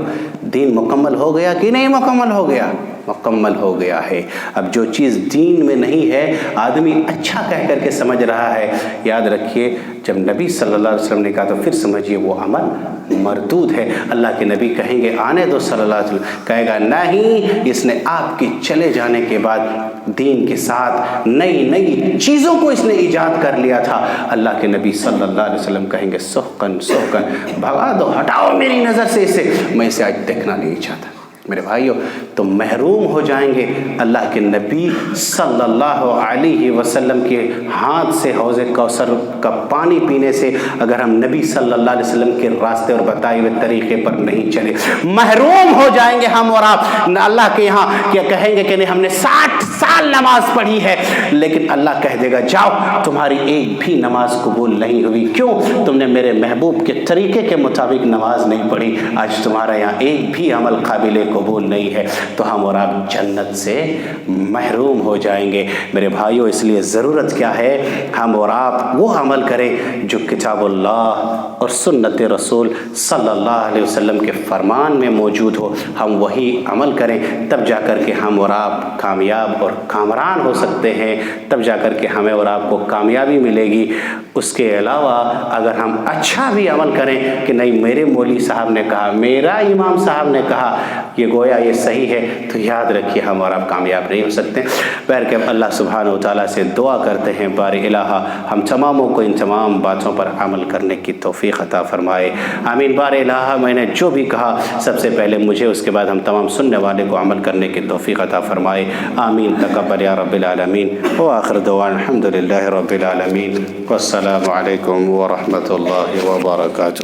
[SPEAKER 1] دین مکمل ہو گیا کہ نہیں مکمل ہو گیا؟ مکمل ہو گیا ہے. اب جو چیز دین میں نہیں ہے آدمی اچھا کہہ کر کے سمجھ رہا ہے، یاد رکھیے جب نبی صلی اللہ علیہ وسلم نے کہا تو پھر سمجھیے وہ عمل مردود ہے. اللہ کے نبی کہیں گے آنے دو صلی اللہ علیہ وسلم، کہے گا نہیں، اس نے آپ کے چلے جانے کے بعد دین کے ساتھ نئی چیزوں کو اس نے ایجاد کر لیا تھا. اللہ کے نبی صلی اللہ علیہ وسلم کہیں گے سحقن سحقن، بھگا دو، ہٹاؤ میری نظر سے اسے، میں اسے آج دیکھنا نہیں چاہتا. میرے بھائیو تو محروم ہو جائیں گے اللہ کے نبی صلی اللہ علیہ وسلم کے ہاتھ سے حوض کوثر کا پانی پینے سے، اگر ہم نبی صلی اللہ علیہ وسلم کے راستے اور بتائے ہوئے طریقے پر نہیں چلے. محروم ہو جائیں گے ہم اور آپ. اللہ کے یہاں کیا کہیں گے کہ نہیں ہم نے 60 سال نماز پڑھی ہے، لیکن اللہ کہہ دے گا جاؤ تمہاری ایک بھی نماز قبول نہیں ہوئی. کیوں؟ تم نے میرے محبوب کے طریقے کے مطابق نماز نہیں پڑھی. آج تمہارا یہاں ایک بھی عمل قابل قبول نہیں ہے، تو ہم اور آپ جنت سے محروم ہو جائیں گے. میرے بھائیوں اس لیے ضرورت کیا ہے؟ ہم اور آپ وہ عمل کریں جو کتاب اللہ اور سنت رسول صلی اللہ علیہ وسلم کے فرمان میں موجود ہو. ہم وہی عمل کریں، تب جا کر کے ہم اور آپ کامیاب اور کامران ہو سکتے ہیں، تب جا کر کے ہمیں اور آپ کو کامیابی ملے گی. اس کے علاوہ اگر ہم اچھا بھی عمل کریں کہ نہیں میرے مولوی صاحب نے کہا، میرا امام صاحب نے کہا، یہ گویا یہ صحیح ہے، تو یاد رکھیے ہم اور آپ کامیاب نہیں ہو سکتے. بہرکیف اللہ سبحانہ و تعالیٰ سے دعا کرتے ہیں باری الہ ہم تماموں کو ان تمام باتوں پر عمل کرنے کی توفیق عطا فرمائے. آمین. باری الہ میں نے جو بھی کہا سب سے پہلے مجھے، اس کے بعد ہم تمام سننے والے کو عمل کرنے کی توفیق عطا فرمائے. آمین. تقبل یا رب العالمین. وآخر دعوانا الحمدللہ رب العالمین. والسلام علیکم ورحمۃ اللہ وبرکاتہ.